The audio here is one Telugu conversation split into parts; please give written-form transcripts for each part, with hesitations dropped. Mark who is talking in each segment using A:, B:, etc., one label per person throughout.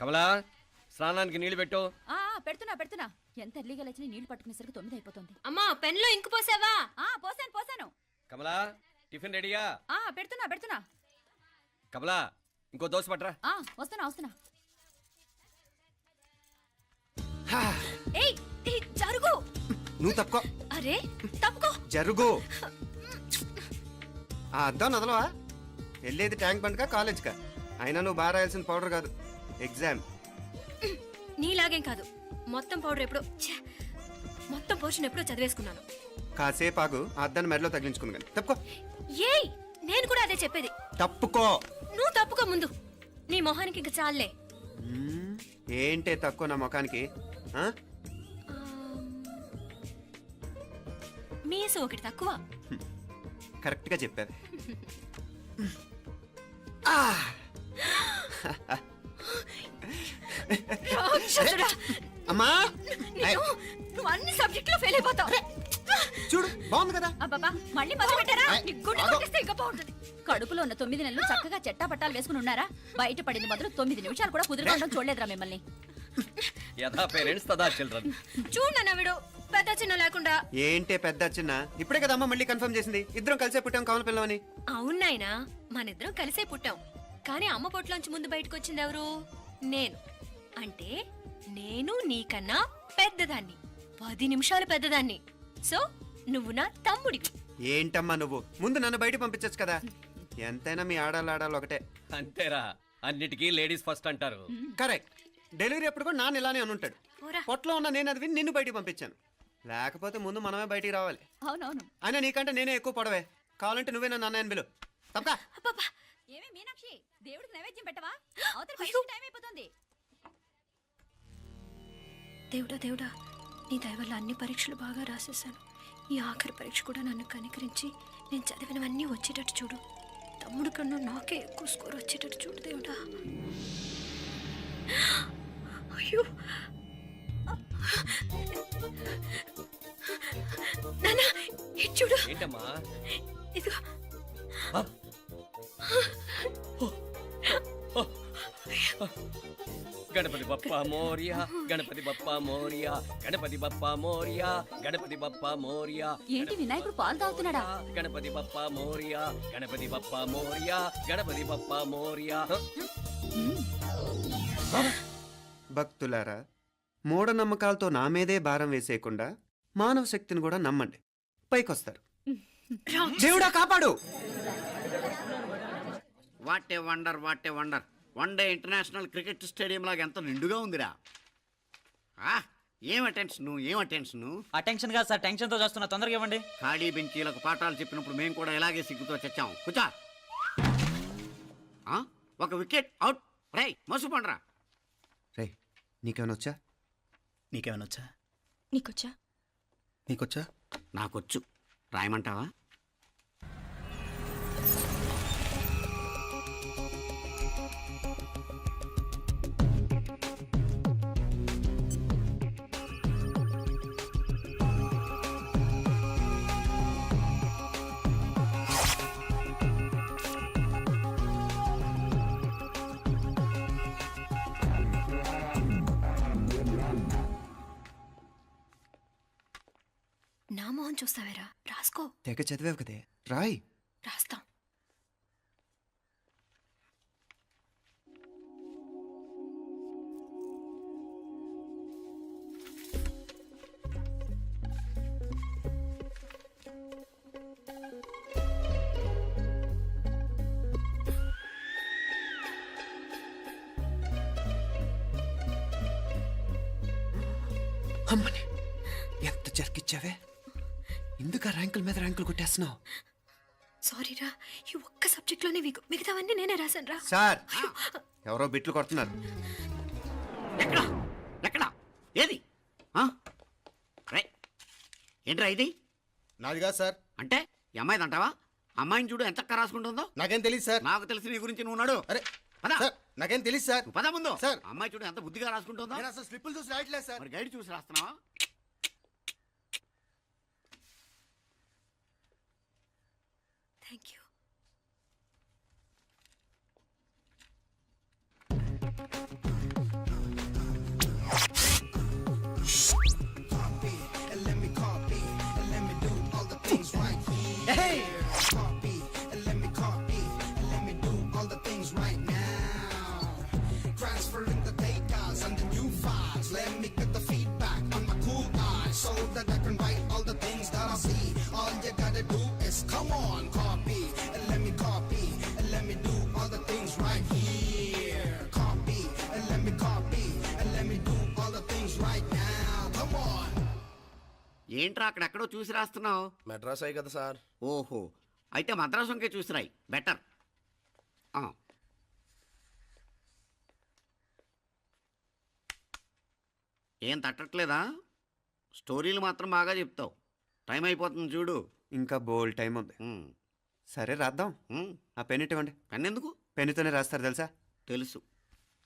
A: కమలా స్నానానికి నీళ్లు పెట్టు.
B: పెడుతున్నా ఎంత ఎర్లీగా లేచిన నీళ్లు పట్టుకునేసరికి 9 అయిపోతుంది.
C: అమ్మా పెన్లో ఇంకు పోసావా?
B: పోసాను.
A: కమలా టిఫిన్ రెడీయా?
B: పెడుతున్నా.
A: కమలా ఇంకో దోశ పట్రా.
B: వస్తున్నా. ఏయ్ జరుగు.
D: నువ్వు తప్పుకో.
B: అరే తప్పుకో.
D: జరుగు. అద్దం నదలవా? వెళ్ళేది ట్యాంక్ బండ్కా కాలేజ్కా? అయినా నువ్వు బాగా రాయాల్సిన పౌడర్ కాదు, ఎగ్జామ్.
C: నీలాగేం కాదు, మొత్తం పౌడర్ ఎప్పుడో మొత్తం పోర్షన్ ఎప్పుడో చదివేసుకున్నాను.
D: కాసేపు ఆగు, ఆ అద్దాన్ని మెడలో తగిలించుకుంది కానీ. తప్పుకో.
C: ఏయ్ నేను కూడా అదే చెప్పేది.
D: తప్పుకో.
C: నువ్వు తప్పుకో ముందు. నీ మొహానికి ఇంక చాలే.
D: ఏంటే తక్కువ నా ముఖానికి?
C: మీసు ఒకటి తక్కువ.
D: కరెక్ట్ గా చెప్పారు. అమ్మా
B: నువ్వు అన్ని సబ్జెక్టులో ఫెయిల్ అయిపోతావు.
D: చూడు బాగుంది కదా.
B: అబ్బబ్బా మళ్ళీ మొదలు పెట్టారా? ఇంకా బాగుంటుంది. కడుపులో ఉన్న 9 నెలలు చక్కగా చెట్టా పట్టాలు వేసుకుని ఉన్నారా? బయట పడింది మొదలు 9 నిమిషాలు కూడా కుదురుకోవడం చూడలేదురా మిమ్మల్ని.
A: యథా పేరెంట్స్ తదా చిల్డ్రన్.
C: చూడు నవ్విడు పెద్ద చిన్న లేకుండా.
D: ఏంటే పెద్ద చిన్న? ఇప్పుడే కదా అమ్మ మళ్ళీ కన్ఫర్మ్ చేసింది, ఇద్దరం కలిసే పుట్టాం కమల పిల్లవని.
C: అవునాయినా, మనిద్దరం కలిసే పుట్టాం. కానీ అమ్మ పొట్లోంచి ముందు బయటకు వచ్చింది ఎవరు? నేను. అంటే నేను నీకన్నా పెద్దదాన్ని, 10 నిమిషాలు పెద్దదాన్ని. సో నువ్వు నా తమ్ముడివి.
D: ఏంటమ్మా నువ్వు? ముందు నన్ను బయట పంపించచ్చు కదా. ఎంతైనా మీ ఆడాలు ఒకటే.
A: అంతేరా, అన్నిటికీ లేడీస్ ఫస్ట్ అంటారు.
D: కరెక్ట్. డెలివరీ అప్పుడు కూడా నాన్న ఇలానే అనుంటాడు. పొట్లో ఉన్న నేను అది విని నిన్ను బయటికి పంపించాను. లేకపోతే ముందు మనమే బయటికి రావాలి.
B: అవునవును.
D: అయినా నీకంటే నేనే ఎక్కువ పొడవే. కావాలంటే నువ్వే నన్ను అన్నయ్యను పిలు. తప్పకా.
B: ఏమే మీనాక్షి, దేవుడికి నైవేద్యం పెట్టవా? టైం అయిపోతుంది.
C: దేవుడా, నీ దయ వల్ల అన్ని పరీక్షలు బాగా రాసేసాను. ఈ ఆఖరి పరీక్ష కూడా నన్ను కనికరించి నేను చదివినవన్నీ వచ్చేటట్టు చూడు. తమ్ముడు కన్నా నాకే ఎక్కువ స్కోర్ వచ్చేటట్టు చూడు దేవుడా. అయ్యో నాన్న, ఇది చూడు.
A: ఏంటమ్మా?
C: ఇదిగో.
A: గణపతి బప్పా మోరియా, గణపతి బప్పా మోరియా, గణపతి బప్పా మోరియా, గణపతి బప్పా మోరియా.
B: ఏంటి వినాయకుడు పాలు తాగుతున్నాడా?
A: గణపతి బప్పా మోరియా, గణపతి బప్పా మోరియా, గణపతి బప్పా మోరియా.
D: భక్తులారా, మూఢనమ్మకాలతో నా మీదే భారం వేసేయకుండా మానవ శక్తిని కూడా నమ్మండి, పైకొస్తారు. దేవుడా కాపాడు.
E: What a wonder, what a wonder. One day international cricket stadium లాగా ఎంత నిండుగా ఉందిరా. ఏం అటెన్షన్?
F: అటెన్షన్ కాదు సార్, టెన్షన్ తో చేస్తున్నా. తొందరగా ఇవ్వండి.
E: ఖాళీ బెంచీలకు పాఠాలు చెప్పినప్పుడు మేము కూడా ఇలాగే సిగ్గుతో చచ్చాం. కూర్చో. ఒక వికెట్ అవుట్. రై మసు పండ్రా.
D: రే నీకేమైనా వచ్చా?
F: నీకేమైనా వచ్చా?
D: నీకొచ్చా?
E: నాకొచ్చు. రాయమంటావా?
C: నా మొహం చూస్తావేరా? రాసుకో.
D: తెగ చదివావు కదే, రాయ్.
C: రాస్తాం.
D: అమ్మని ఎంత జరికిచ్చావే. ఎందుకు ర్యాంకుల మీద ర్యాంకులు కొట్టేస్తున్నావు?
C: సారీరా, ఈ ఒక్క సబ్జెక్ట్ లోనే మిగతావన్నీ నేనే రాశాను రా.
D: సార్, ఎవరో బిట్లు కొడుతున్నారు.
E: ఎక్కడ ఏది? ఏంట్రా ఇది?
G: నాది కాదు సార్.
E: అంటే ఈ అమ్మాయిది అంటావా? అమ్మాయిని చూడు ఎంత రాసుకుంటుందో.
G: నాకేం తెలియదు సార్.
E: నాకు తెలిసి నీ గురించి నువ్వు నాడు.
G: అరే సార్, నాకేం తెలియదు సార్.
E: పద ముందు.
G: సార్,
E: అమ్మాయి చూడు ఎంత బుద్ధిగా రాసుకుంటుందో.
G: నేను అసలు స్లిప్పులు చూసి రాయట్లేదు సార్.
E: మరి గైడ్ చూసి రాస్తున్నావా?
C: Thank you.
E: ఏంట్రా అక్కడెక్కడో చూసి రాస్తున్నావు?
G: మెడ్రాస్ అయ్యి కదా సార్.
E: ఓహో, అయితే మద్రాసు వంకే చూసి రాయి, బెటర్. ఏం తట్టట్లేదా? స్టోరీలు మాత్రం బాగా చెప్తావు. టైం అయిపోతుంది చూడు.
D: ఇంకా బోల్ టైం ఉంది.
E: ఉమ్,
D: సరే రాద్దాం.
E: ఉమ్.
D: ఆ పెన్ ఇవ్వండి.
E: పెన్ ఎందుకు?
D: పెన్నుతోనే రాస్తారు తెలుసా?
E: తెలుసు.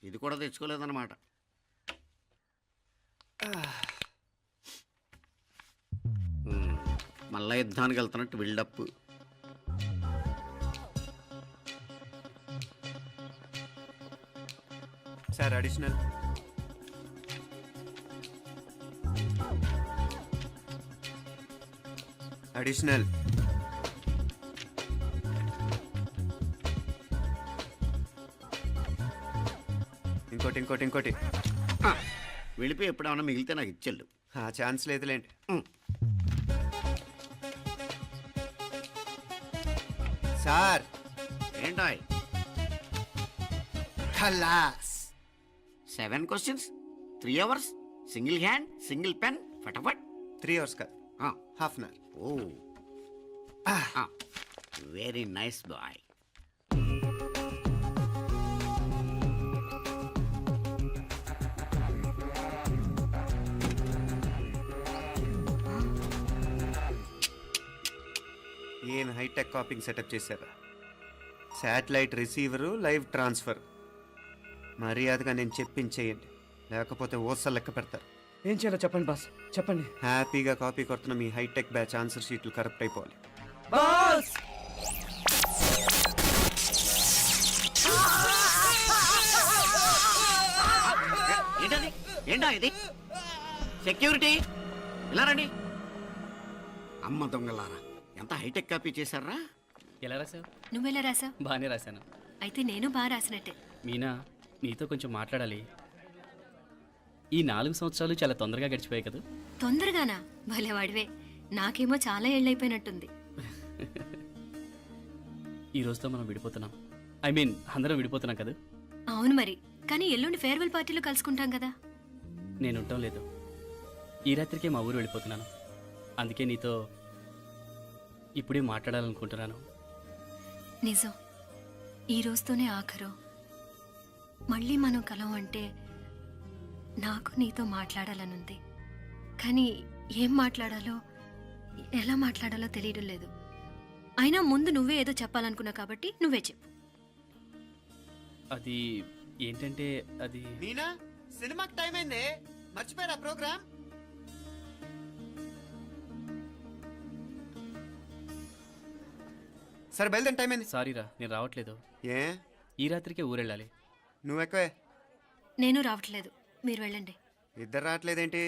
E: ఇది కూడా తెచ్చుకోలేదన్నమాట. మళ్ళా యుద్ధానికి వెళ్తున్నట్టు బిల్డప్.
D: Sir additional. అడిషనల్. ఇంకోటి ఇంకోటి ఇంకోటి.
E: వెళ్ళిపోయి ఎప్పుడేమన్నా మిగిలితే నాకు ఇచ్చెళ్ళు.
D: ఆ ఛాన్స్ లేదులేండి. సార్
E: ఏంటాయ్?
G: ఖలాస్.
E: 7 questions, 3 hours, single hand, single pen, ఫటాఫట్.
D: 3 hours కాదు, half an hour.
E: Oh, very nice boy.
D: ఏం హైటెక్ కాపింగ్ సెటప్ చేశారా? Satellite receiver, live transfer. మర్యాదగా నేను చెప్పించేయండి, లేకపోతే ఓసలు లెక్క పెడతారు.
A: ఏం చేయాలో చెప్పండి బాస్, చెప్పండి.
D: హ్యాపీగా కాపీ కొడుతున్న మీ హైటెక్ బ్యాచ్ ఆన్సర్ షీట్లు కరెక్ట్ అయిపోవాలి.
A: బాస్
E: ఏంటది? ఏంటా ఇది? సెక్యూరిటీ ఇలా రండి. అమ్మ దొంగలారా, ఎంత హైటెక్ కాపీ చేశారా?
H: ఎలా రాసావు?
C: నువ్వెలా రాసావు?
H: బాగానే రాశాను.
C: అయితే నేను బాగా రాసినట్టే.
H: మీనా, నీతో కొంచెం మాట్లాడాలి. ఈ 4 సంవత్సరాలు చాలా తొందరగా గడిచిపోయాయి కదా.
C: తొందరగానా? భలేవాడివే. నాకేమో చాలా ఏళ్ళైపోయినట్టుంది.
H: ఈ రోజుతో మనం విడిపోతున్నాం. ఐ మీన్ అందరం విడిపోతున్నాం కదా.
C: అవును మరి, కానీ ఎల్లుండి ఫేర్వెల్ పార్టీలో కలుసుకుంటాం కదా.
H: నేను ఉండటం లేదు. ఈ రాత్రికే మా ఊరు వెళ్ళిపోతున్నాను. అందుకే నీతో ఇప్పుడే మాట్లాడాలనుకుంటున్నాను.
C: నిజం, ఈ రోజుతోనే ఆఖరు. మళ్ళీ మనం కలం అంటే నాకు నీతో మాట్లాడాలనుంది. కానీ ఏం మాట్లాడాలో, ఎలా మాట్లాడాలో తెలియడం లేదు. అయినా ముందు నువ్వే ఏదో చెప్పాలనుకున్నా కాబట్టి నువ్వే చెప్పు.
H: అది ఏంటంటే అది
D: మీనా, సినిమాకి టైం అయింది, మర్చిపోయారా ప్రోగ్రామ్? సరే బయలుదేరి, టైం అయింది.
H: సారీరా, నేను రావట్లేదు.
D: ఏ,
H: ఈ రాత్రికే ఊరెళ్ళాలి.
D: నువ్వు ఎక్కువే.
C: నేను రావట్లేదు, మీరు వెళ్ళండి.
D: ఇద్దరు రావట్లేదేంటి?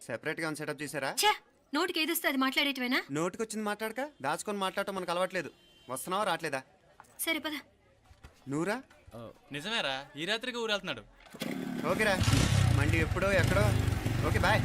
D: సెపరేట్గా సెటప్ చేశారా?
C: ఛే, నోటికి ఏదొస్తే అది మాట్లాడేటివేనా?
D: నోటికొచ్చింది మాట్లాడక దాచుకొని మాట్లాడటం మనకు అలవాట్లేదు. వస్తున్నావా రావట్లేదా?
C: సరే పద.
D: నువ్వురా.
I: నిజమేరా, ఈ రాత్రికి ఊరు వెళ్తున్నాడు.
D: ఓకేరా, మండి ఎప్పుడో ఎక్కడో. Okay bye.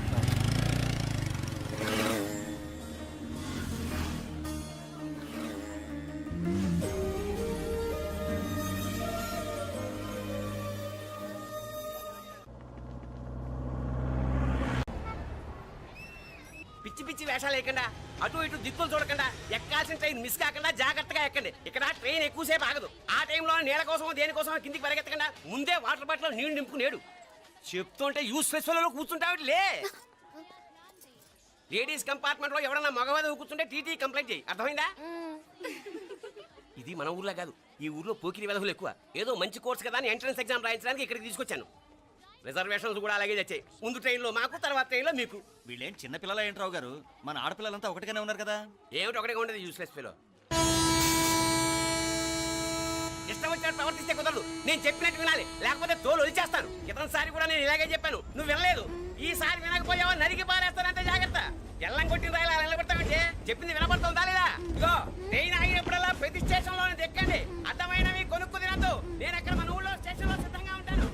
A: పిచ్చి పిచ్చి వేషాలు లేకుండా, అటు ఇటు దిక్కులు చూడకుండా, ఎక్కాల్సిన ట్రైన్ మిస్ కాకుండా జాగ్రత్తగా ఎక్కండి. ఇక్కడ ట్రైన్ ఎక్కువసేపు ఆగదు. ఆ టైంలో నీళ్ళ కోసం దేనికోసం కిందికి పరిగెత్తకుండా ముందే వాటర్ బాటిల్ నీళ్లు నింపుకునేడు. చెప్తుంటే యూస్లెస్ లో కూర్చుంటావు. లే, లేడీస్ కంపార్ట్మెంట్ లో ఎవడన్నా మగవాది కూర్చుంటే టీటీ కంప్లైంట్ చేయి. అర్థమైందా? ఇది మన ఊర్లో కాదు, ఈ ఊర్లో పోకిరి వెధవులు ఎక్కువ. ఏదో మంచి కోర్స్ కదా అని ఎంట్రన్స్ ఎగ్జామ్ రాయించడానికి ఇక్కడికి తీసుకొచ్చాను. రిజర్వేషన్స్ కూడా అలాగే తెచ్చాయి. ముందు ట్రైన్లో మాకు, తర్వాత ట్రైన్లో మీకు.
F: వీళ్ళేం చిన్న పిల్లలు ఏంట్రావు గారు? మన ఆడపిల్లలంతా ఒకటిగానే ఉన్నారు కదా.
A: ఏమిటి ఒకటిగా ఉండేది యూస్లెస్ ఫెలో. ఇష్టం వచ్చినట్టు ప్రవర్తిస్తే కుదరదు. నేను చెప్పినట్టు వినాలి, లేకపోతే తోలు వచ్చేస్తాను. ఇతనిసారి కూడా నేను ఇలాగే చెప్పాను, నువ్వు వినలేదు. ఈసారి వినకపోయావో నరికి పారేస్తానంటే జాగ్రత్త. ఎల్లం కొట్టిన రాయలా నిలబడతామంటే చెప్పింది వినపడుతుందా లేదా? ఇగో ట్రైన్ ఆగినప్పుడల్లా ప్రతి స్టేషన్ లో ఎక్కండి. అర్థమైనవి కొనుక్కు తినద్దు. నేను అక్కడ మన ఊళ్ళో స్టేషన్ లో సిద్ధంగా ఉంటాను.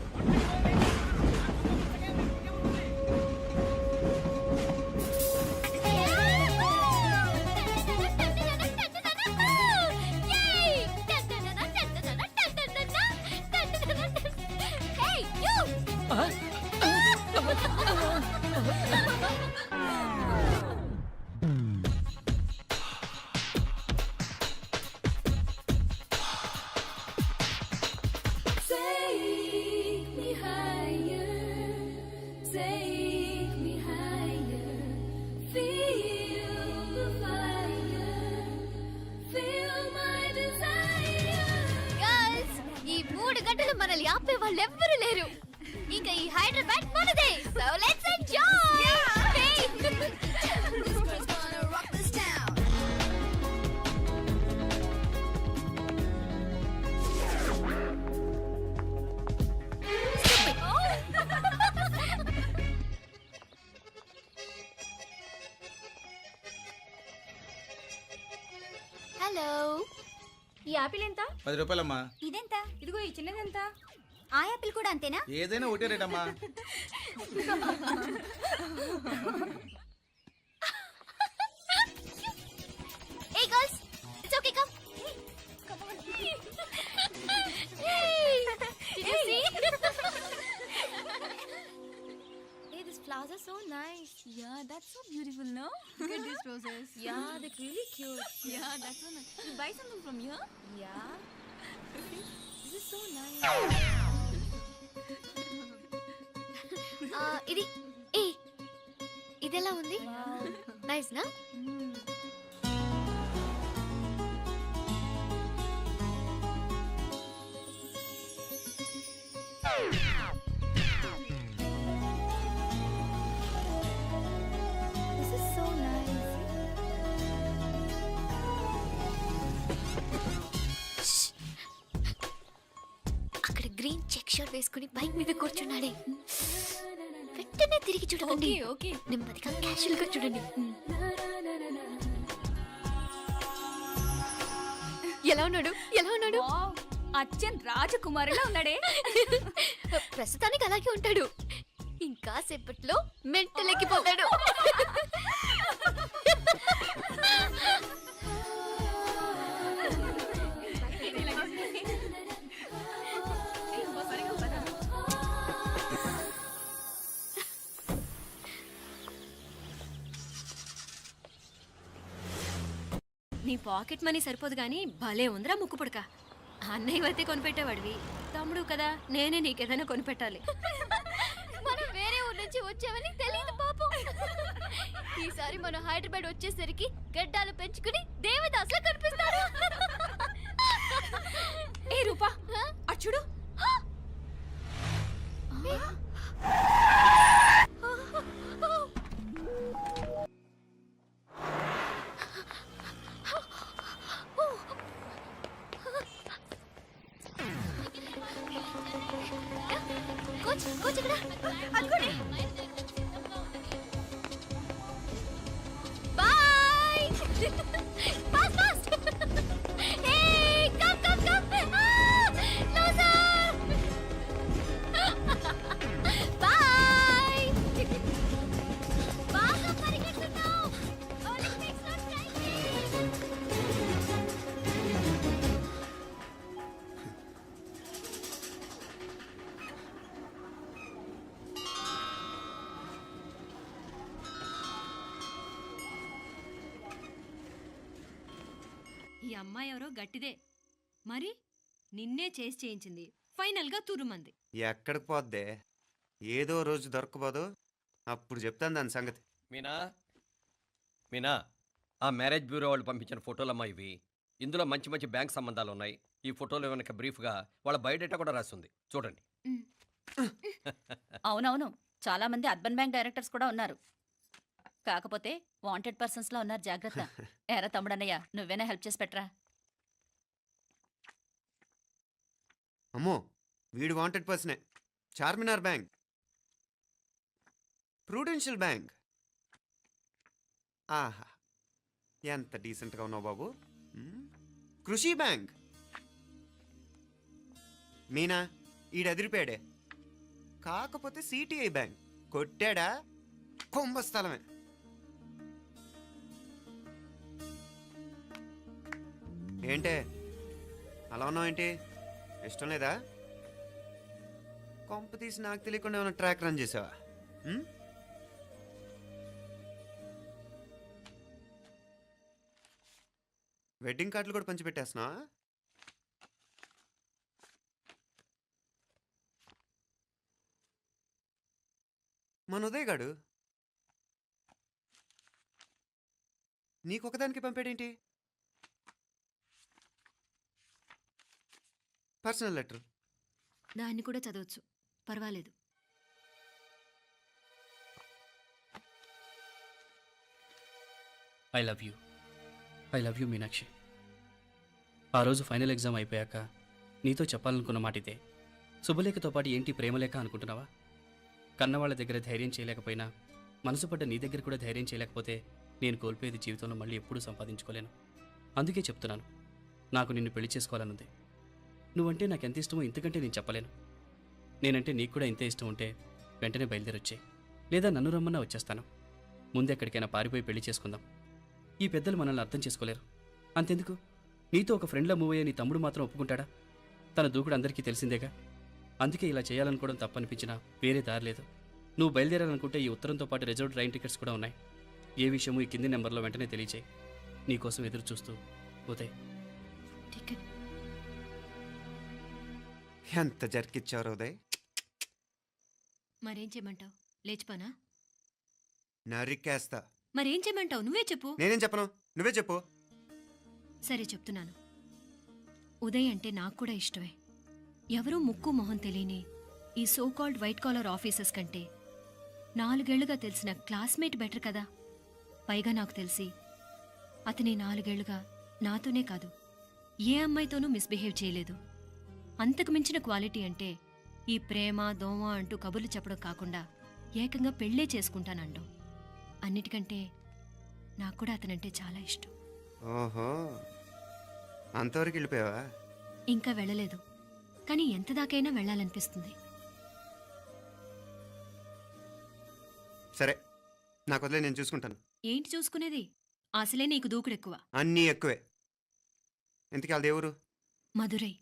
C: యాపిల్ ఎంత?
G: 10 రూపాయలమ్మా.
B: ఇదెంత?
C: ఇదిగో ఈ చిన్నదెంత?
B: ఆ యాపిల్ కూడా అంతేనా?
G: ఏదైనా ఒకటే రేట్ అమ్మా.
B: Hey girls, it's okay, come. Come on. Hey, did you see? Hey, these flowers are so nice. Yeah, that's so beautiful, no?
C: Look at these roses.
B: Yeah, they're really cute.
C: Yeah, that's so nice.
B: You buy something from here? Yeah. This is so nice.
J: ఇది ఏ ఇదెలా ఉంది? నైస్ నా?
B: This is so nice.
J: అక్కడ గ్రీన్ చెక్ షర్ట్ వేసుకుని బైక్ మీద కూర్చున్నాడే. వెంటనే తిరిగి చూడకండి.
C: ఓకే
J: నెమ్మదిగా క్యాషువల్ గా చూడండి. ఎలా ఉన్నాడు? ఎలా ఉన్నాడు?
B: Wow, అచ్చన్ రాజకుమారిలా ఉన్నాడే.
J: ప్రస్తుతానికి అలాగే ఉంటాడు. ఇంకా సేపట్లో మెంటల్ ఎక్కిపోతాడు.
C: నీ పాకెట్ మనీ సరిపోదు గానీ భలే ఉందిరా ముక్కు పుడక. అన్నయ్య అయితే కొనిపెట్టేవాడివి, తమ్ముడు కదా నేనే నీకేదైనా కొనిపెట్టాలి.
J: మనం వేరే ఊరు నుంచి వచ్చామని తెలియదు పాపం. ఈసారి మనం హైదరాబాద్ వచ్చేసరికి గడ్డాలు పెంచుకుని దేవదాసులా కనిపిస్తాడు.
C: ఏ రూపా అటు చూడు.
J: కోచ్ కోచ్ ఇక్కడ
B: అనుకోండి.
J: Bye. Fast fast. Hey come come come. Loser. Bye. బాగా పరిగెడుతున్నావు. ఒలింపిక్స్ లో ట్రై చేయి.
C: ఈ అమ్మాయి ఎవరో గట్టిదే, మరి నిన్నే చేసి చేయించింది, ఫైనల్ గా తురుమంది.
D: ఎక్కడికి పోద్దే? ఏదో రోజు దొరకబోదు, అప్పుడు చెప్తాను దాని సంగతి.
A: మీనా మీనా, ఆ మ్యారేజ్ బ్యూరో వాళ్ళు పంపించిన ఫోటోలమ్మా ఇవి. ఇందులో మంచి మంచి బ్యాంక్ సంబంధాలు ఉన్నాయి. ఈ ఫోటోలు వెనక బ్రీఫ్గా వాళ్ళ బయోడేటా కూడా రాస్తుంది, చూడండి.
B: అవునవును, చాలా మంది అర్బన్ బ్యాంక్ డైరెక్టర్స్ కూడా ఉన్నారు. కాకపోతే వాంటెడ్ పర్సన్స్ లా ఉన్నారు, జాగ్రత్త. ఎరా తమ్ముడన్నయ్య, నువ్వేనా హెల్ప్ చేసి పెట్టరా?
D: అమ్మో, వీడు వాంటెడ్ పర్సనే. Charminar Bank, Prudential Bank. ఆహా, ఎంత డీసెంట్గా ఉన్నావు బాబు. కృషి బ్యాంక్. మీనా, ఈడు అదిరిపాడే. కాకపోతే సిటిఐ బ్యాంక్ కొట్టాడా కుంభస్థలమే. ఏంటే అలా ఉన్నావు? ఏంటి ఇష్టం లేదా? కొంప తీసి నాకు తెలియకుండా ఏమైనా ట్రాక్ రన్ చేసావా? వెడ్డింగ్ కార్డులు కూడా పంచిపెట్టేస్తున్నా. మన ఉదయ్ గాడు నీకొకదానికి పంపాడేంటి? Personal letter.
C: దాన్ని కూడా చదవచ్చు, పర్వాలేదు.
H: I love you Meenakshi. ఆ రోజు ఫైనల్ ఎగ్జామ్ అయిపోయాక నీతో చెప్పాలనుకున్న మాట ఇదే. శుభలేఖతో పాటు ఏంటి ప్రేమలేఖ అనుకుంటున్నావా? కన్నవాళ్ళ దగ్గర ధైర్యం చేయలేకపోయినా మనసు పడ్డ నీ దగ్గర కూడా ధైర్యం చేయలేకపోతే నేను కోల్పోయేది జీవితంలో మళ్ళీ ఎప్పుడూ సంపాదించుకోలేను. అందుకే చెప్తున్నాను, నాకు నిన్ను పెళ్లి చేసుకోవాలనుంది. నువ్వంటే నాకు ఎంత ఇష్టమో ఇంతకంటే నేను చెప్పలేను. నేనంటే నీకు కూడా ఇంతే ఇష్టం ఉంటే వెంటనే బయలుదేరొచ్చాయి, లేదా నన్ను రమ్మన్నా వచ్చేస్తాను. ముందు ఎక్కడికైనా పారిపోయి పెళ్లి చేసుకుందాం. ఈ పెద్దలు మనల్ని అర్థం చేసుకోలేరు. అంతెందుకు, నీతో ఒక ఫ్రెండ్లా మూవ్ అయ్యే నీ తమ్ముడు మాత్రం ఒప్పుకుంటాడా? తన దూకుడు అందరికీ తెలిసిందేగా. అందుకే ఇలా చేయాలనుకోవడం తప్పనిపించినా వేరే దారి లేదు. నువ్వు బయలుదేరాలనుకుంటే ఈ ఉత్తరంతో పాటు రిజర్వ్ ట్రైన్ టికెట్స్ కూడా ఉన్నాయి. ఏ విషయమూ ఈ కింది నెంబర్లో వెంటనే తెలియచేయి. నీకోసం ఎదురు చూస్తూ ఉదయ్.
C: టికెట్
D: ఎంత జరికిచ్చావు ఉదయ్.
C: మరేం చేయమంటావు? లేచిపోనా?
D: నరికేస్తా.
C: మరేం చేయమంటావు? నువ్వే చెప్పు.
D: నేనేం చెప్పను, నువ్వే చెప్పు.
C: సరే చెప్తున్నాను. ఉదయ్ అంటే నాకు కూడా ఇష్టమే. ఎవరూ ముక్కు మొహం తెలియని ఈ so called white collar officers కంటే 4 ఏళ్లుగా తెలిసిన క్లాస్మేట్ బెటర్ కదా. పైగా నాకు తెలిసి అతని 4 ఏళ్లుగా నాతోనే కాదు ఏ అమ్మాయితోనూ మిస్బిహేవ్ చేయలేదు. అంతకు మించిన క్వాలిటీ అంటే ఈ ప్రేమ దోమ అంటూ కబుర్లు చెప్పడం కాకుండా ఏకంగా పెళ్ళే చేసుకుంటానండు. అన్నిటికంటే నాకు కూడా అతనంటే చాలా ఇష్టం.
D: ఓహో, అంతవరకు వెళ్ళిపోయావా?
C: ఇంకా వెళ్ళలేదు, కానీ ఎంత దాకైనా వెళ్ళాలనిపిస్తుంది.
D: సరే, నాకు వదిలే, నేను చూసుకుంటాను.
C: ఏంటి చూసుకునేది? అసలే నీకు దూకుడెక్కువ.
D: అన్నీ ఎక్కువే. ఎందుకు వాళ్ళ దేవురు?
C: మధురై.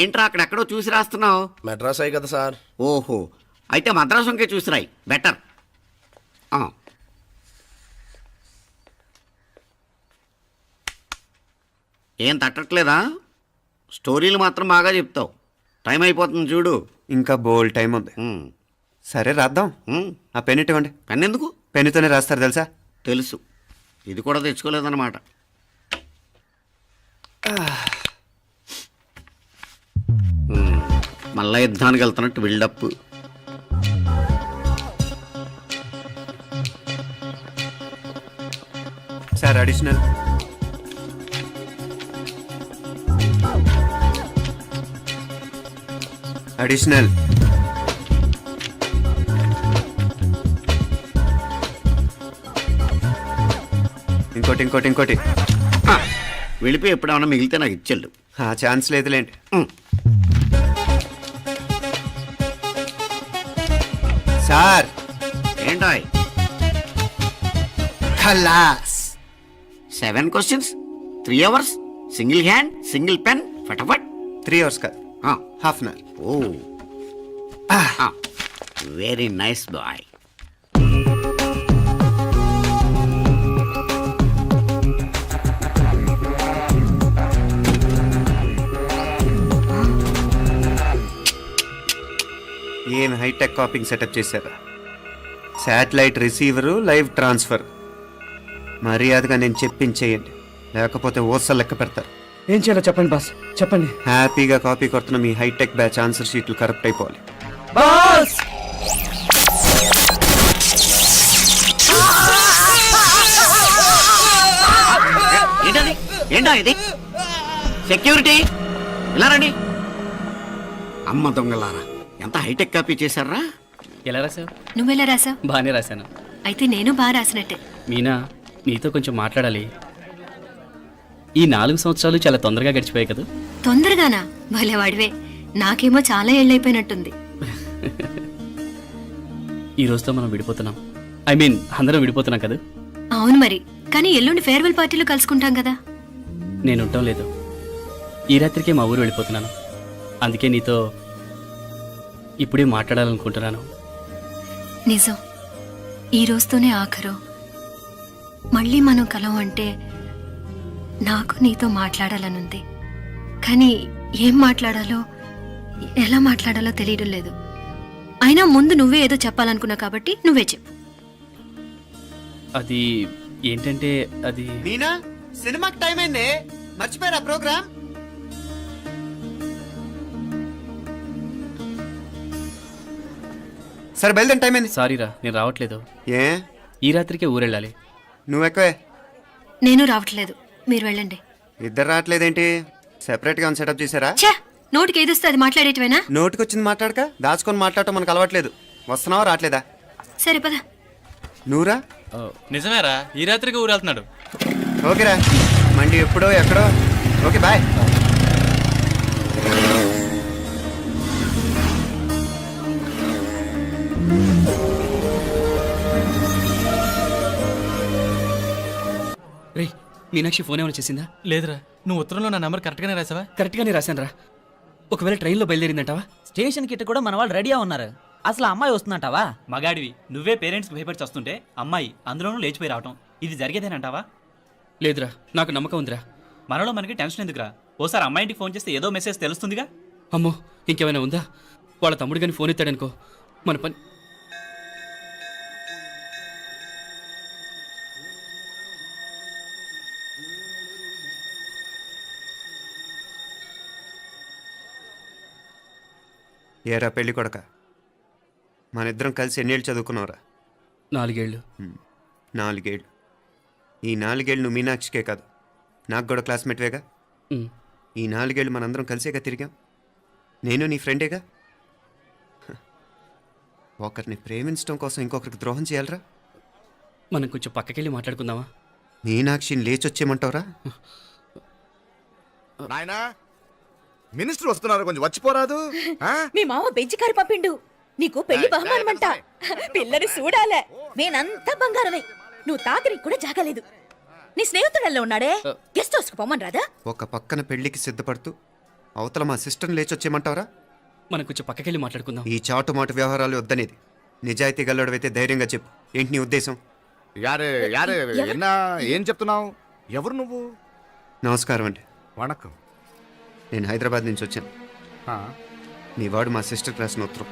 E: ఏంట్రా అక్కడెక్కడో చూసి రాస్తున్నావు?
G: మెడ్రాస్ అయ్యి కదా సార్.
E: ఓహో, అయితే మద్రాసుకే చూసి రాయి, బెటర్. ఏం తట్టట్లేదా? స్టోరీలు మాత్రం బాగా చెప్తావు. టైం అయిపోతుంది చూడు.
D: ఇంకా బోల్ టైం ఉంది. సరే రాద్దాం. ఆ పెన్ ఇవ్వండి.
E: పెన్ ఎందుకు?
D: పెన్నుతోనే రాస్తారు తెలుసా?
E: తెలుసు. ఇది కూడా తెచ్చుకోలేదన్నమాట. మళ్ళా యుద్ధానికి వెళ్తున్నట్టు బిల్డప్.
D: Sir additional. అడిషనల్. ఇంకోటి ఇంకోటి ఇంకోటి.
E: వెళ్ళిపోయి ఎప్పుడేమన్నా మిగిలితే నాకు ఇచ్చెళ్ళు.
D: ఛాన్స్ లేదులేండి. సార్
E: ఏంటాయ్?
D: ఖలాస్.
E: 7 questions, 3 hours, single hand, single pen, ఫటాఫట్.
D: 3 hours కాదు, half an hour.
E: Oh, very nice boy.
D: ఏం హైటెక్ కాపింగ్ సెటప్ చేశారా? Satellite receiver, live transfer. మర్యాదగా నేను చెప్పించేయండి, లేకపోతే ఓసలు లెక్క పెడతారు.
H: ఏం చేయాలో చెప్పండి బాస్, చెప్పండి.
D: హ్యాపీగా కాపీ కొడుతున్న మీ హైటెక్ బ్యాచ్ ఆన్సర్ షీట్లు కరెక్ట్ అయిపోవాలి.
H: బాస్!
E: ఏంటది? ఏంటా ఇది? సెక్యూరిటీ ఇలా రండి. అమ్మ దొంగలారా, ఎంత హైటెక్ కాపీ చేశారా?
H: ఎలా రాసావు?
C: నువ్వెలా రాసావు?
H: బాగానే రాశాను.
C: అయితే నేను బాగా రాసినట్టే.
H: మీనా, నీతో కొంచెం మాట్లాడాలి. ఈ 4 సంవత్సరాలు చాలా తొందరగా గడిచిపోయాయి కదా?
C: తొందరగానా? భలేవాడివే. నాకేమో చాలా ఏళ్ళైపోయినట్టుంది.
H: ఈ రోజుతో మనం విడిపోతున్నాం. ఐ మీన్ అందరం విడిపోతున్నాం కదా?
C: అవును మరి, కానీ ఎల్లుండి ఫేర్వెల్ పార్టీలో కలుసుకుంటాం కదా.
H: నేను ఉండటం లేదు. ఈ రాత్రికే మా ఊరు వెళ్ళిపోతున్నాను. అందుకే నీతో ఇప్పుడే మాట్లాడాలనుకుంటున్నాను.
C: నిజం, ఈ రోజుతోనే ఆఖరు. మళ్ళీ మనం కలం అంటే నాకు నీతో మాట్లాడాలనుంది. కానీ ఏం మాట్లాడాలో ఎలా మాట్లాడాలో తెలియడం లేదు. అయినా ముందు నువ్వే ఏదో చెప్పాలనుకున్నా కాబట్టి నువ్వే చెప్పు.
H: అది ఏంటంటే అది
D: మీనా సినిమాకి టైం అయింది, మర్చిపోయారా ప్రోగ్రామ్? సరే బయలుదేరి, టైం అయింది.
H: సారీరా నేను రావట్లేదు.
D: ఏ
H: ఈ రాత్రికే ఊరెళ్ళాలి.
D: నువ్వు ఎక్కువే.
C: నేను రావట్లేదు, మీరు వెళ్ళండి.
D: ఇద్దరు రావట్లేదేంటి? సెపరేట్గా సెటప్ చేశారా?
C: ఛా, నోటికి ఏదొస్తే అది మాట్లాడేటివేనా?
D: నోటికొచ్చింది మాట్లాడక దాచుకొని మాట్లాడటం మనకు అలవాట్లేదు. వస్తున్నావా రావట్లేదా?
C: సరే పద.
D: నువ్వురా.
I: నిజమేరా ఈ రాత్రికి ఊరు వెళ్తున్నాడు.
D: ఓకేరా, మండి ఎప్పుడో ఎక్కడో. Okay boy.
H: రే మీనాక్షి ఫోన్ ఏమైనా చేసిందా?
I: లేదురా, నువ్వు ఉత్తరంలో నా నెంబర్ కరెక్ట్గానే రాసావా?
H: కరెక్ట్గానే రాశాను రా. ఒకవేళ ట్రైన్లో బయలుదేరిందంటావా?
K: స్టేషన్ కిட்ட కూడా మన వాళ్ళు రెడీగా ఉన్నారు. అసలు అమ్మాయి వస్తుందంటావా?
F: మగాడివి నువ్వే పేరెంట్స్కి భయపడి వస్తుంటే అమ్మాయి అందులోనూ లేచిపోయి రావటం ఇది జరిగేదేనంటావా?
H: లేదురా, నాకు నమ్మకం ఉందిరా.
F: మనలో మనకి టెన్షన్ ఎందుకురా? ఓసారి అమ్మాయి ఇంటికి ఫోన్ చేస్తే ఏదో మెసేజ్ తెలుస్తుందిగా.
H: అమ్మో ఇంకేమైనా ఉందా? వాళ్ళ తమ్ముడు కానీ ఫోన్ ఎత్తాడనుకో మన పని.
D: ఏరా పెళ్ళి కొడక, మన ఇద్దరం కలిసి ఎన్నేళ్ళు చదువుకున్నావురా?
H: 4 ఏళ్ళు.
D: 4 ఏళ్ళు. ఈ 4 ఏళ్ళు నువ్వు మీనాక్షికే కాదు, నాకు కూడా క్లాస్మేట్వేగా.
H: ఉమ్.
D: ఈ 4 ఏళ్ళు మనందరం కలిసేగా తిరిగాం. నేను నీ ఫ్రెండేగా. ఒకరిని ప్రేమించడం కోసం ఇంకొకరికి ద్రోహం చేయాలరా?
H: మనం కొంచెం పక్కకెళ్ళి మాట్లాడుకుందామా?
D: మీనాక్షిని లేచొచ్చేయమంటావురా?
G: నాయనా మినిస్టర్ వస్తున్నారు, కొంచెం వచ్చిపోరాదు.
B: మీ మామ బెంచి కారు పంపిండు, నీకు పెళ్లి బహుమానమంట. పిల్లని చూడాలే, నేనంతా బంగారమే. నువ్వు తాకరికి కూడా జాగలేదు. నీ స్నేహితుడల్లో ఉన్నాడే, గెస్ట్ హౌస్ కు పొమ్మని రాదా?
D: ఒక పక్కన పెళ్లికి సిద్ధపడుతూ అవతల మా సిస్టర్ని లేచొచ్చేయమంటావురా?
H: మనం కొంచెం పక్కకెళ్ళి మాట్లాడుకుందాం.
D: ఈ చాటుమాటు వ్యవహారాలు వద్దనేది. నిజాయితీ గల్లడవైతే ధైర్యంగా చెప్పు, ఏంటి నీ ఉద్దేశం?
G: యారే యారే ఎన్నా ఏం చెప్తున్నావు? ఎవరు నువ్వు?
D: నమస్కారం అండి,
G: వణకం.
D: నేను హైదరాబాద్ నుంచి వచ్చాను. మీ వాడు మా సిస్టర్ రాసిన ఉత్తరం.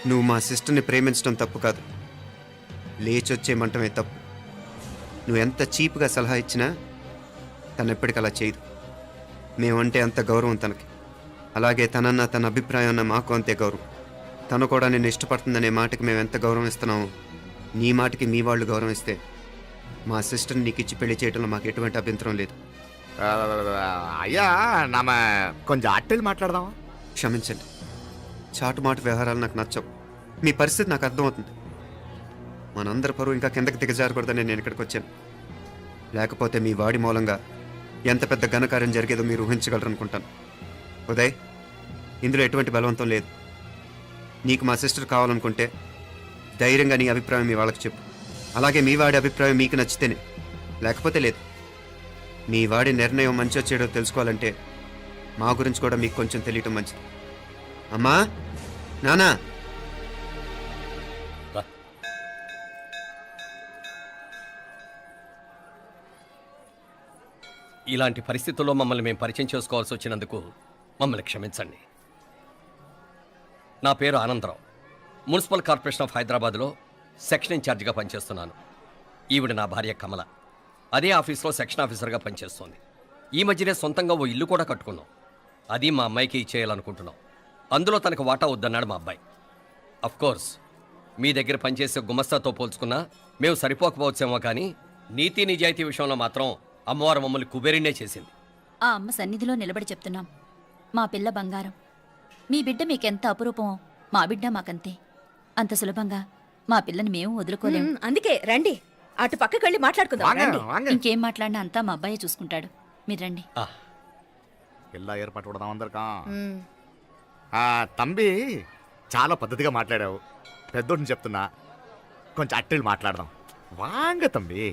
D: నువ్వు మా సిస్టర్ని ప్రేమించడం తప్పు కాదు, లేచొచ్చేయమంటమే తప్పు. నువ్వు ఎంత చీప్గా సలహా ఇచ్చినా తను ఎప్పటికీ అలా చేయదు. మేమంటే అంత గౌరవం తనకి, అలాగే తనన్న తన అభిప్రాయం అన్న మాకు అంతే గౌరవం. తను కూడా నిన్ను ఇష్టపడుతుందనే మాటకి మేము ఎంత గౌరవం ఇస్తున్నామో నీ మాటకి మీ వాళ్ళు గౌరవం ఇస్తే మా సిస్టర్ని నీకు ఇచ్చి పెళ్లి చేయడంలో మాకు ఎటువంటి అభ్యంతరం లేదు.
G: అయ్యా నామ కొంచెం అట్టెళ్ళి మాట్లాడదామా?
D: క్షమించండి, చాటుమాటు వ్యవహారాలు నాకు నచ్చవు. మీ పరిస్థితి నాకు అర్థమవుతుంది. మనందరి పరువు ఇంకా కిందకి దిగజారకూడదని నేను ఇక్కడికి వచ్చాను. లేకపోతే మీ వాడి మూలంగా ఎంత పెద్ద ఘనకార్యం జరిగేదో మీరు ఊహించగలరు అనుకుంటాను. ఉదయ్, ఇందులో ఎటువంటి బలవంతం లేదు. నీకు మా సిస్టర్ కావాలనుకుంటే ధైర్యంగా నీ అభిప్రాయం మీ వాళ్ళకి చెప్పు. అలాగే మీ వాడి అభిప్రాయం మీకు నచ్చితేనే, లేకపోతే లేదు. మీ వాడి నిర్ణయం మంచి వచ్చేయడో తెలుసుకోవాలంటే మా గురించి కూడా మీకు కొంచెం తెలియటం మంచిది. అమ్మా, నానా,
A: ఇలాంటి పరిస్థితుల్లో మమ్మల్ని మేము పరిచయం చేసుకోవాల్సి వచ్చినందుకు మమ్మల్ని క్షమించండి. నా పేరు ఆనందరావు, మున్సిపల్ కార్పొరేషన్ ఆఫ్ హైదరాబాద్లో సెక్షన్ ఇన్ఛార్జిగా పనిచేస్తున్నాను. ఈవిడ నా భార్య కమల, అదే ఆఫీస్లో సెక్షన్ ఆఫీసర్గా పనిచేస్తోంది. ఈ మధ్యనే సొంతంగా ఓ ఇల్లు కూడా కట్టుకున్నాం. అది మా అమ్మాయికి ఇచ్చేయాలనుకుంటున్నాం. అందులో తనకు వాటా వద్దన్నాడు మా అబ్బాయి. అఫ్కోర్స్ మీ దగ్గర పనిచేసే గుమస్తాతో పోల్చుకున్నా మేము సరిపోకపోవచ్చేమో, కానీ నీతి నిజాయితీ విషయంలో మాత్రం అమ్మవారు మమ్మల్ని కుబేరినే చేసింది.
B: ఆ అమ్మ సన్నిధిలో నిలబడి చెప్తున్నాం, మా పిల్ల బంగారం. మీ బిడ్డ మీకెంత అపురూపమో మా బిడ్డ మాకంతే. అంత సులభంగా మా పిల్లని మేము వదులుకోలేము. అందుకే రండి, అటు పక్కకి వెళ్ళి మాట్లాడుకుందాం. రండి. ఇంకేం మాట్లాడినా అంతా మా అబ్బాయే చూసుకుంటాడు. మీరు రండి.
G: ఎలా ఏర్పాటు కొడదాం అందరికా. తంబి చాలా పద్ధతిగా మాట్లాడావు. పెద్దోడిని చెప్తున్నా, కొంచెం అట్టెళ్ళి మాట్లాడదాం. వాంగ తంబి.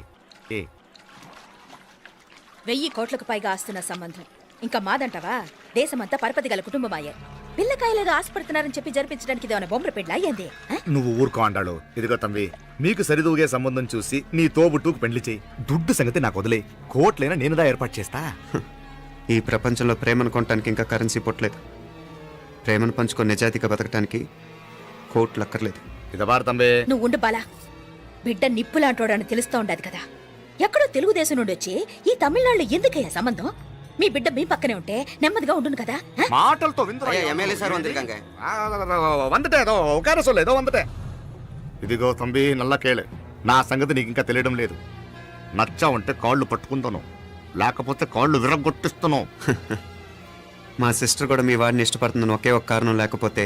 B: 1000 కోట్లకు పైగా ఆస్తున్న సంబంధం ఇంకా మాదంటావా? దేశమంతా పరపతి గల కుటుంబమాయే. పిల్లకాయలేదో ఆశపడుతున్నారని చెప్పి జరిపించడానికి ఇదేమైనా బొమ్మల పెళ్ళి అయ్యింది
G: నువ్వు ఊరుకో అండాడు. ఇదిగో తమ్మి, మీకు సరిదూగే సంబంధం చూసి నీ తోబుట్టుకు పెళ్లి చేయి. దుడ్డు సంగతి నాకు వదిలే. కోట్లైనా నేనుదా ఏర్పాటు చేస్తా.
D: ఈ ప్రపంచంలో ప్రేమను కొనటానికి ఇంకా కరెన్సీ పుట్టలేదు. ప్రేమను పంచుకొని నిజాయితీగా బతకటానికి కోట్లు అక్కర్లేదు.
G: ఇదబారు తమ్మి.
B: నువ్వు ఉండు బాలా. బిడ్డ నిప్పులాంటోడని తెలుస్తూ ఉండదు కదా. ఎక్కడో తెలుగుదేశం నుండి వచ్చి ఈ తమిళనాడులో ఎందుకయ్యా సంబంధం? మీ బిడ్డ మీ పక్కనే ఉంటే నెమ్మదిగా ఉండును కదా.
G: మాటలతో
A: ఎమ్మెల్యే సార్ వందిరికాంగ
G: వందటే ఏదో ఒక రసోళ్ళు ఏదో వందటే. ఇదిగో తంబి నల్ల కేళే, నా సంగతి నీకు ఇంకా తెలియడం లేదు. నచ్చా ఉంటే కాళ్ళు పట్టుకుంటాను, లేకపోతే కాళ్ళు విరగొట్టిస్తాను.
D: మా సిస్టర్ కూడా మీ వాడిని ఇష్టపడుతుందని ఒకే ఒక కారణం లేకపోతే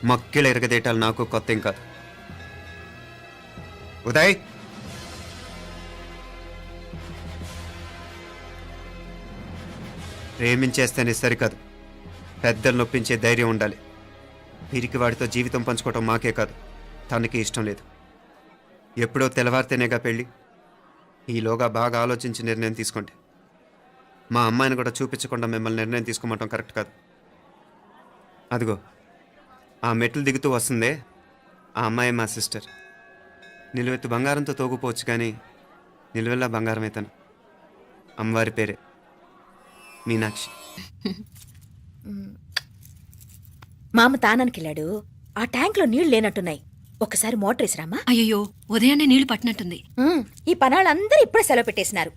D: మక్కిలు ఎరగదేయటాలు నాకు కొత్త ఏం కాదు. ఉదయ్, ప్రేమించేస్తేనే సరికాదు, పెద్దలు నొప్పించే ధైర్యం ఉండాలి. వీరికి వాడితో జీవితం పంచుకోవటం మాకే కాదు, తనకి ఇష్టం లేదు. ఎప్పుడో తెల్లవారితేనేగా పెళ్ళి. ఈలోగా బాగా ఆలోచించి నిర్ణయం తీసుకోండి. మా అమ్మాయిని కూడా చూపించకుండా మిమ్మల్ని నిర్ణయం తీసుకోమంటాం కరెక్ట్ కాదు. అదిగో ఆ మెట్లు దిగుతూ వస్తుందే, ఆ అమ్మాయి మా సిస్టర్. నిలువెత్తు బంగారంతో తోగుపోవచ్చు, కానీ నిలువెల్లా బంగారం అవుతాను. అమ్మవారి పేరే మీనాక్షి.
B: మామ తానానికి వెళ్ళాడు. ఆ ట్యాంక్ లో నీళ్లు లేనట్టున్నాయి. ఒకసారి మోటార్ వేసిరామా.
C: అయ్యో ఉదయాన్నే నీళ్లు పట్టినట్టుంది.
B: ఈ పనాళ్ళందరూ ఇప్పుడే సెలవు పెట్టేసినారు.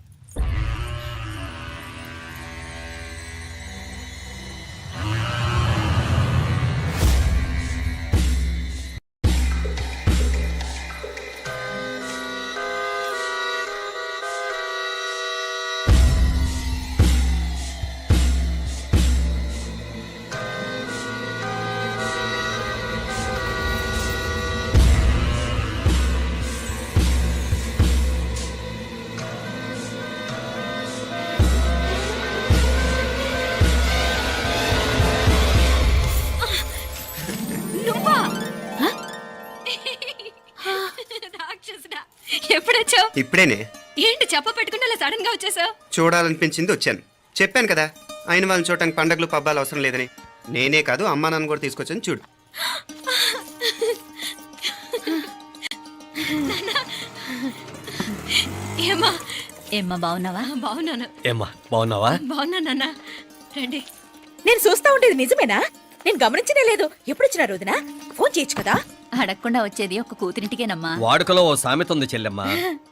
C: రాక్షసుడా, ఎప్పుడొచ్చావు?
D: ఇప్పుడేనే.
C: ఏంటి చెప్ప పెట్టుకుంటే అలా సడన్ గా వచ్చేసావు?
D: చూడాలనిపించింది వచ్చాను. చెప్పాను కదా, ఆయన వాళ్ళని చూడటానికి పండగలు పబ్బాలు అవసరం లేదని. నేనే కాదు, అమ్మా నాన్న కూడా తీసుకొచ్చాను. చూడు.
C: ఏమ్మా?
B: ఏమ్మా బాగున్నావా?
C: బాగున్నాను.
K: ఏమ్మా బాగున్నావా?
C: బాగున్నా నాన్న. రండి.
B: నేను చూస్తా ఉండేది నిజమేనా? నేను గమనించనే లేదు. ఎప్పుడొచ్చినా రోజున ఫోన్ చేయొచ్చు కదా.
C: అడగకుండా వచ్చేది ఒక కూతురింటికేనమ్మా.
K: వాడుకలో ఓ సామెత ఉంది చెల్లెమ్మ.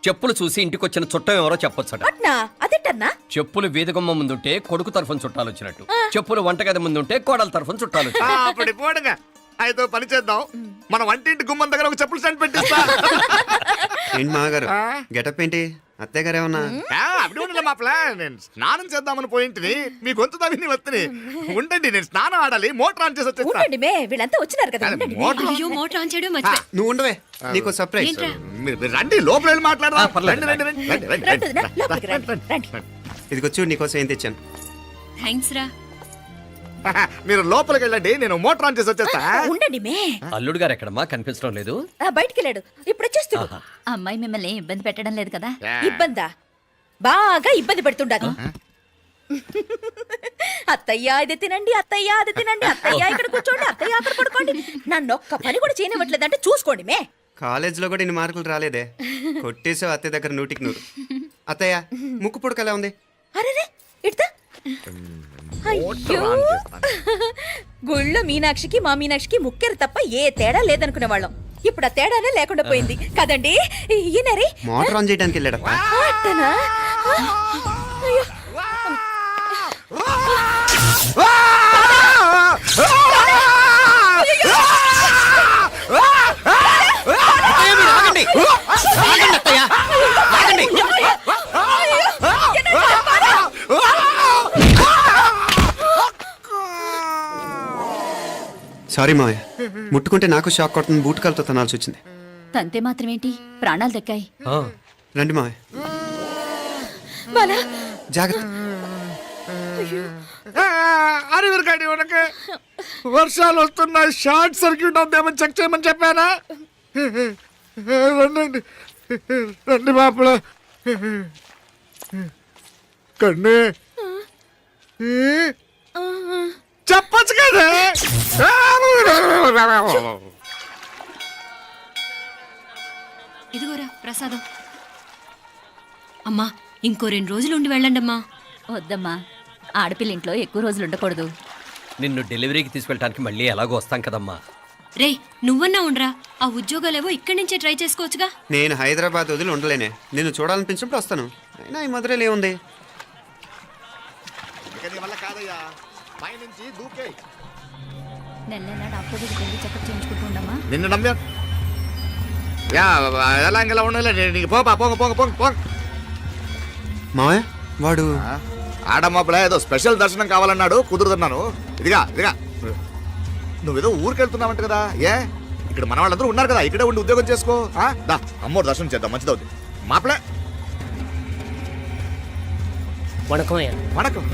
K: చెప్పులు చూసి ఇంటికొచ్చిన చుట్టం ఎవరో చెప్పొచ్చట.
B: అట్నా? అదేటన్నా?
K: చెప్పులు వీధగుమ్మ ముందుంటే కొడుకు తరఫున చుట్టాలు వచ్చినట్టు, చెప్పులు వంటగది ముందుంటే కోడల తరఫున చుట్టాలు వచ్చినట్టు.
G: అప్పుడు పోడుగా అయితే పని చేద్దాం. మన వంటింటి గుమ్మం దగ్గర ఒక చెప్పులు స్టాండ్ పెట్టిస్తా.
D: ఏంటి మామగారు గెటప్ ఏంటి? అత్తయ్య గారు ఏమన్నా?
G: అప్పుడు ఉండలే మా ప్లాన్. నేను స్నానం చేద్దామని పోయింటిని, మీ గొంతు తవ్వి వస్తుంది. ఉండండి, నేను స్నానం ఆడాలి. మోటార్ ఆన్ చేసి వచ్చేస్తా.
B: ఉండండి మే, వీళ్ళంతా వచ్చినారు కదా. ఉండండి మే.
G: మోటార్
C: అయ్యో మోటార్ ఆన్ చేయడం మర్చిపోయా.
D: నువ్వు ఉండవే, నీకు సర్ప్రైజ్.
C: ఏంట్రా?
G: మీరు రండి, లోపల వెళ్ళి మాట్లాడదాం.
K: పర్లేదు.
G: రండి, రండి, రండి, రండి, రండి,
B: రండి వదినా,
G: రండి.
B: లోపలికి రండి, రండి.
D: ఇదిగో చూడు, నీకోసం ఏం తెచ్చాను.
C: థ్యాంక్స్ రా.
G: మీరు లోపలికి వెళ్ళండి, నేను మోటార్ ఆన్ చేసి వచ్చేస్తా.
B: ఉండండి మే.
K: అల్లుడు గారు ఎక్కడమ్మా? కనిపించడం లేదు.
B: బయటికి వెళ్ళాడు, ఇప్పుడు వచ్చేస్తాడు.
C: అమ్మాయి మిమ్మల్ని ఇబ్బంది పెట్టడం లేదు కదా?
B: ఇబ్బందా? బాగా ఇబ్బంది పెడుతుండదు. అత్తయ్య ఇది తినండి, అత్తయ్య అది తినండి, అత్తయ్య ఇక్కడ కూర్చోండి, అత్తయ్య అక్కడ పడుకోండి. నన్ను ఒక్క పని కూడా చేయనివ్వట్లేదంటే చూసుకోండి మే.
D: కాలేజీలో కూడా ఇన్ని మార్కులు రాలేదే. కొట్టేసావు అత్తయ్య దగ్గర 100కి 100. అత్తయ్య ముక్కు పుడక ఎలా ఉంది?
B: అరే ఇడతా. అయ్యో, గుళ్ళో మీనాక్షికి మా మీనాక్షికి ముక్కెరు తప్ప ఏ తేడా లేదనుకునే వాళ్ళం. ఇప్పుడు ఆ తేడానే లేకుండా పోయింది కదండి. ఈయనరే
D: మోటార్ ఆన్ చేయడానికి వెళ్ళాడు.
B: అట్టనా? అయ్యో.
D: సారీ మావయ్య, ముట్టుకుంటే నాకు షాక్ కొడుతుంది. బూట్ కాలుతో తనాల్సి వచ్చింది.
C: తంతే మాత్రమేంటి, ప్రాణాలు దక్కాయి.
D: రండి మావయ్య,
B: బాలా,
D: జాగ్రత్త.
G: అరవిరకండి, ఉనకే వర్షాలు వస్తున్నాయి. షార్ట్ సర్క్యూట్ అవుతామని చెక్ చేయమని చెప్పానా? రండి రండి మాపల. కన్నే చెప్పొచ్చు కదా.
C: ఇదిగోరా ప్రసాదం. అమ్మా ఇంకో 2 రోజులు ఉండి వెళ్ళండమ్మా.
B: వద్దమ్మా, ఆడపిల్ల ఇంట్లో ఎక్కువ రోజులు ఉండకూడదు.
K: నిన్ను డెలివరీకి తీసుకెళ్ళడానికి మళ్ళీ ఎలాగో వస్తాం కదమ్మా.
C: రే నువ్వన్నా ఉండరా, ఆ ఉద్యోగాలేవో ఇక్కడి నుంచే ట్రై చేసుకోవచ్చుగా.
D: నేను హైదరాబాద్ వదిలి ఉండలేనే. నిన్ను చూడాలనిపించినప్పుడు వస్తాను. అయినా ఈ మధురైలో ఏముంది?
G: ఇక నీ వల్ల కాదయ్యా, పైనుంచి దూకే.
B: నెల నెల డాక్టర్ దగ్గరికి వెళ్ళి చెకప్ చేయించుకుంటూ ఉండమ్మా.
G: నిన్ను నమ్మా యా, ఎలా ఇంకెలా ఉండలే. నీకు పోపా, పోంగ పోంగ పోంగ పోంగ.
D: మావయ్య వాడు
G: ఆడమ్మప్పుడే ఏదో స్పెషల్ దర్శనం కావాలన్నాడు, కుదురుతున్నాను. ఇదిగా ఇదిగా, నువ్వేదో ఊరికి వెళ్తున్నావంట కదా. ఏ ఇక్కడ మన వాళ్ళందరూ ఉన్నారు కదా, ఇక్కడే ఉండి ఉద్యోగం చేసుకో. దా అమ్మోరు దర్శనం చేద్దాం, మంచిదవుతుంది. మాపలే
A: వణకం
G: వణకం.